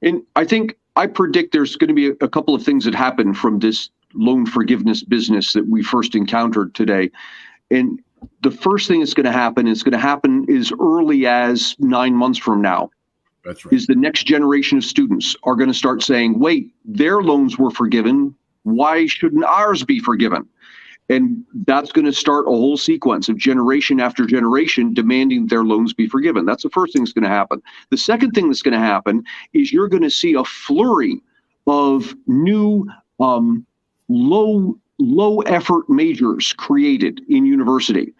And I predict there's going to be a couple of things that happen from this loan forgiveness business that we first encountered today. And the first thing that's going to happen is going to happen as early as 9 months from now. That's right. Is the next generation of students are going to start saying, wait, their loans were forgiven. Why shouldn't ours be forgiven? And that's going to start a whole sequence of generation after generation demanding their loans be forgiven. That's the first thing that's going to happen. The second thing that's going to happen is you're going to see a flurry of new low effort majors created in university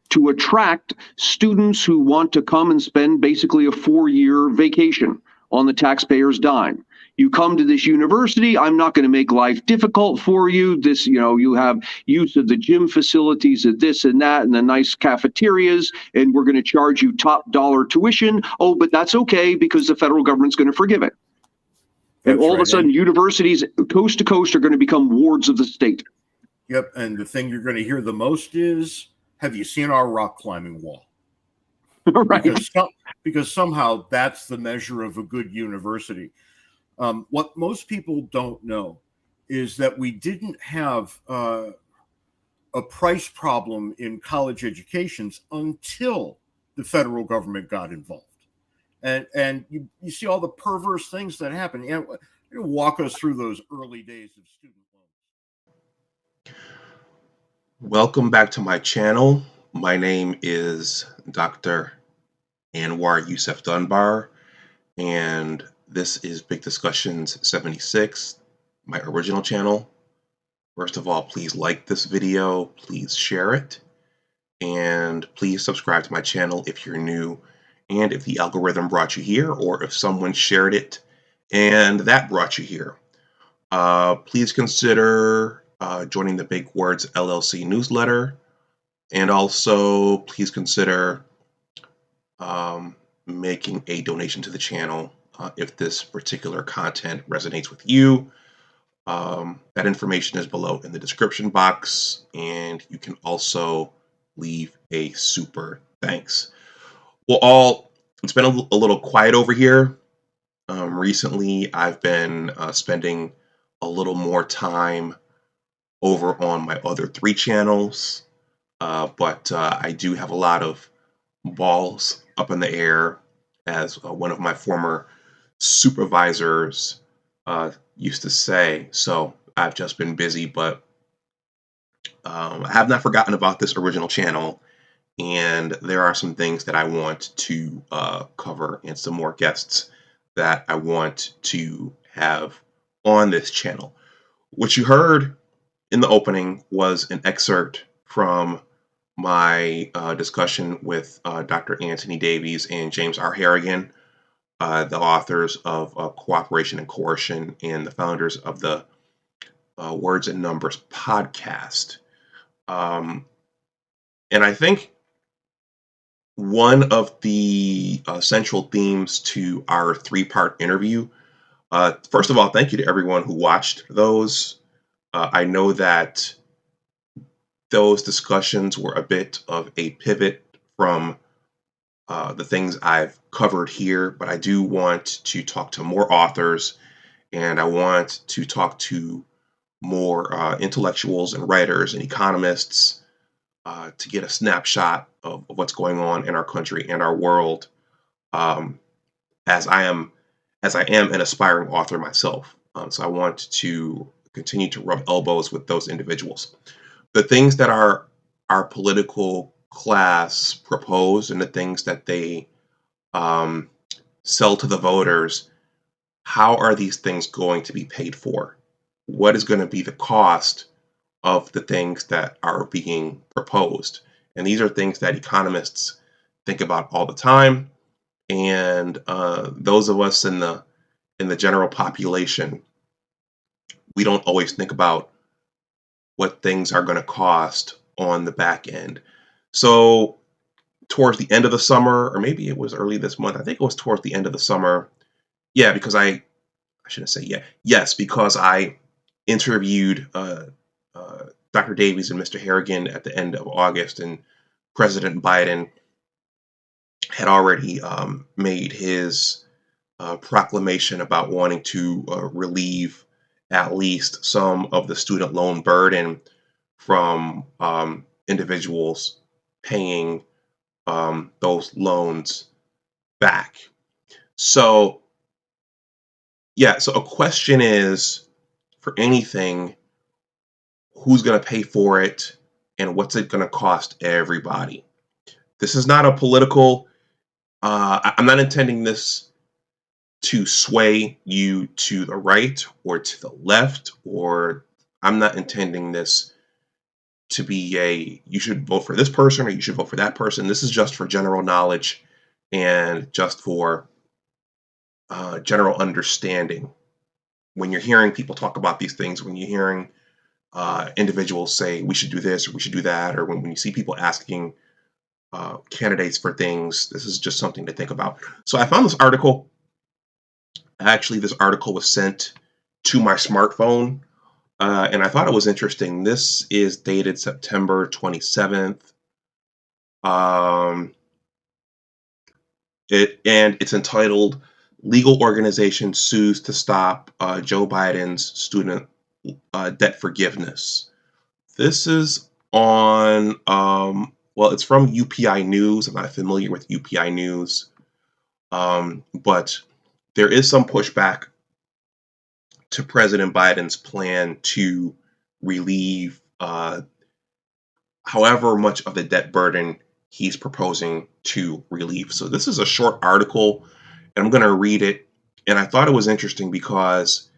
to attract students who want to come and spend basically a 4-year vacation on the taxpayer's dime. You come to this university, I'm not going to make life difficult for you. You have use of the gym facilities and this and that and the nice cafeterias, and we're going to charge you top dollar tuition. Oh, but that's okay because the federal government's going to forgive it. And all of a sudden, universities coast to coast are going to become wards of the state. Yep, and the thing you're going to hear the most is, have you seen our rock climbing wall? Right. Because somehow that's the measure of a good university. What most people don't know is that we didn't have a price problem in college educations until the federal government got involved. And you see all the perverse things that happen. You walk us through those early days of student loans. Welcome back to my channel. My name is Dr. Anwar Youssef Dunbar, and this is Big Discussions 76, my original channel. First of all, please like this video, please share it, and please subscribe to my channel if you're new, and if the algorithm brought you here, or if someone shared it and that brought you here. Please consider joining the Big Words LLC Newsletter, and also please consider making a donation to the channel if this particular content resonates with you. That information is below in the description box, and you can also leave a super thanks. Well, it's been a little quiet over here. Recently, I've been spending a little more time over on my other 3 channels, but I do have a lot of balls up in the air, as one of my former supervisors used to say. So I've just been busy, but I have not forgotten about this original channel, and there are some things that I want to cover and some more guests that I want to have on this channel. What you heard in the opening was an excerpt from my discussion with Dr. Anthony Davies and James R. Harrigan, the authors of Cooperation and Coercion and the founders of the Words and Numbers podcast. And I think one of the central themes to our 3-part interview, first of all, thank you to everyone who watched those. I know that those discussions were a bit of a pivot from the things I've covered here, but I do want to talk to more authors, and I want to talk to more intellectuals and writers and economists to get a snapshot of what's going on in our country and our world, as I am an aspiring author myself. So I want to continue to rub elbows with those individuals. The things that our political class propose and the things that they sell to the voters, how are these things going to be paid for? What is going to be the cost of the things that are being proposed? And these are things that economists think about all the time, and those of us in the general population, we don't always think about what things are going to cost on the back end. So towards the end of the summer, or maybe it was early this month, I think it was towards the end of the summer. Yeah, because I shouldn't say yeah. Yes, because I interviewed Dr. Davies and Mr. Harrigan at the end of August, and President Biden had already made his proclamation about wanting to relieve at least some of the student loan burden from individuals paying those loans back. So, yeah, so a question is for anything, who's going to pay for it and what's it going to cost everybody? This is not a political, I'm not intending this to sway you to the right or to the left, or I'm not intending this to be a you should vote for this person or you should vote for that person. This is just for general knowledge and just for general understanding. When you're hearing people talk about these things, when you're hearing individuals say we should do this or we should do that, or when you see people asking candidates for things, this is just something to think about. So I found this article. Actually, this article was sent to my smartphone, and I thought it was interesting. This is dated September 27th. Um, it's entitled "Legal Organization Sues to Stop Joe Biden's Student Debt Forgiveness." This is on, well, it's from UPI News. I'm not familiar with UPI News, but there is some pushback to President Biden's plan to relieve however much of the debt burden he's proposing to relieve. So this is a short article, and I'm going to read it. And I thought it was interesting because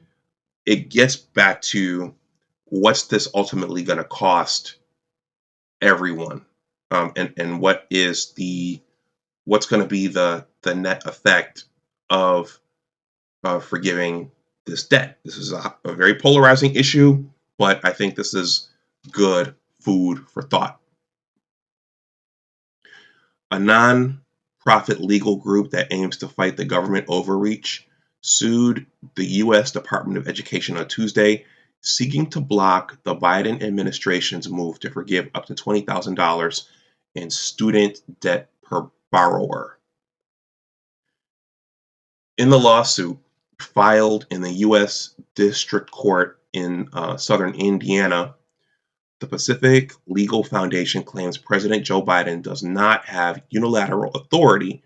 it gets back to what's this ultimately going to cost everyone, and what's going to be the net effect of forgiving this debt. This is a very polarizing issue, but I think this is good food for thought. A non-profit legal group that aims to fight the government overreach sued the U.S. Department of Education on Tuesday, seeking to block the Biden administration's move to forgive up to $20,000 in student debt per borrower. In the lawsuit filed in the U.S. District Court in southern Indiana, the Pacific Legal Foundation claims President Joe Biden does not have unilateral authority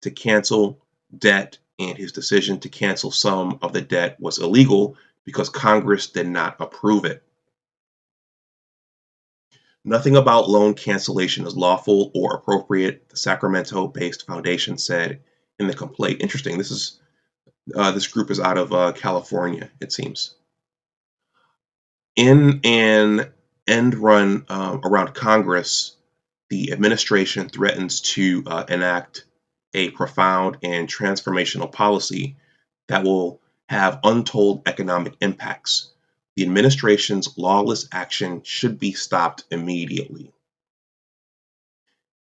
to cancel debt, and his decision to cancel some of the debt was illegal because Congress did not approve it. Nothing about loan cancellation is lawful or appropriate, the Sacramento-based foundation said in the complaint. Interesting. This group is out of California, it seems. In an end run around Congress, the administration threatens to enact a profound and transformational policy that will have untold economic impacts. The administration's lawless action should be stopped immediately.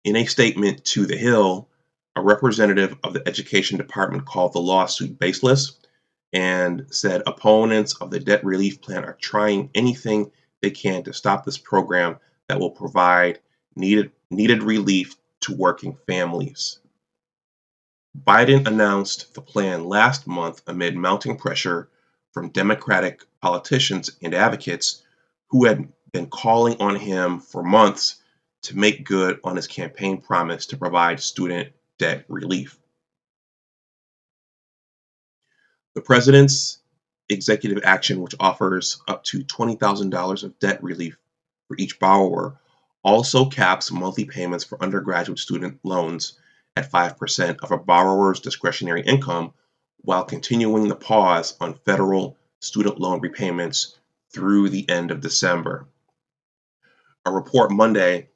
In a statement to The Hill, a representative of the Education Department called the lawsuit baseless and said opponents of the debt relief plan are trying anything they can to stop this program that will provide needed relief to working families. Biden announced the plan last month amid mounting pressure from Democratic politicians and advocates who had been calling on him for months to make good on his campaign promise to provide student debt relief. The president's executive action, which offers up to $20,000 of debt relief for each borrower, also caps monthly payments for undergraduate student loans at 5% of a borrower's discretionary income, while continuing the pause on federal student loan repayments through the end of December. A report Monday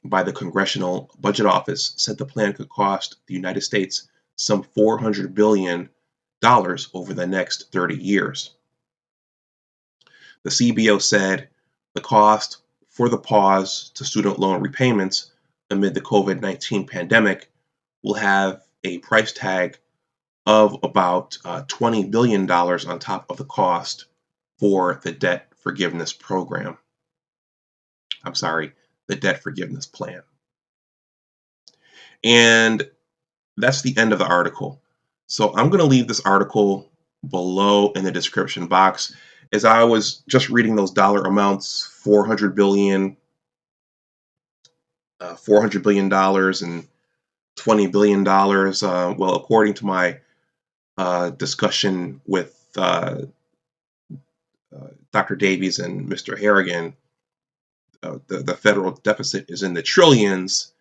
by the Congressional Budget Office said the plan could cost the United States some $400 billion over the next 30 years. The CBO said the cost for the pause to student loan repayments amid the COVID-19 pandemic will have a price tag of about $20 billion on top of the cost for the debt forgiveness program. I'm sorry, the debt forgiveness plan. And that's the end of the article. So I'm going to leave this article below in the description box. As I was just reading those dollar amounts, 400 billion, $400 billion and $20 billion. Well, according to my discussion with Dr. Davies and Mr. Harrigan, the federal deficit is in the trillions.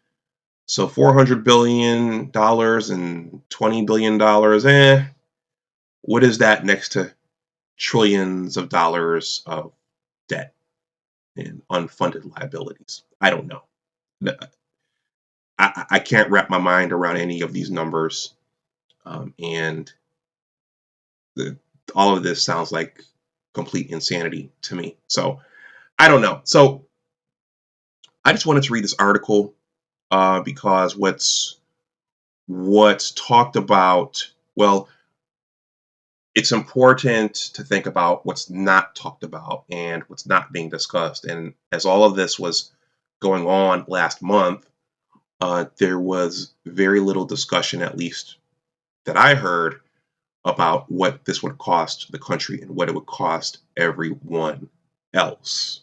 So $400 billion and $20 billion, what is that next to trillions of dollars of debt and unfunded liabilities? I don't know. I can't wrap my mind around any of these numbers. And all of this sounds like complete insanity to me. So I don't know. So I just wanted to read this article because what's talked about, well, it's important to think about what's not talked about and what's not being discussed. And as all of this was going on last month, there was very little discussion, at least that I heard, about what this would cost the country and what it would cost everyone else.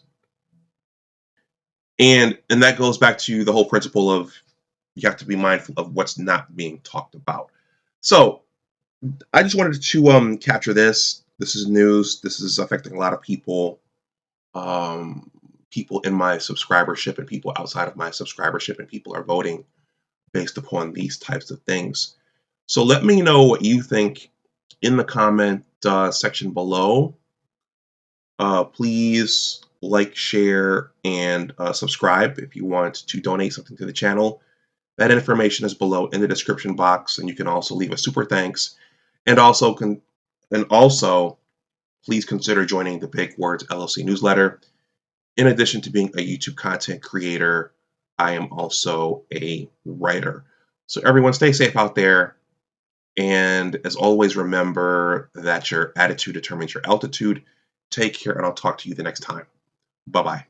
And that goes back to the whole principle of you have to be mindful of what's not being talked about. So I just wanted to capture this. This is news. This is affecting a lot of people, people in my subscribership and people outside of my subscribership, and people are voting based upon these types of things. So let me know what you think in the comment section below. Please like, share, and subscribe if you want to donate something to the channel. That information is below in the description box, and you can also leave a super thanks. And also, please consider joining the Big Words LLC newsletter. In addition to being a YouTube content creator, I am also a writer. So everyone, stay safe out there. And as always, remember that your attitude determines your altitude. Take care, and I'll talk to you the next time. Bye-bye.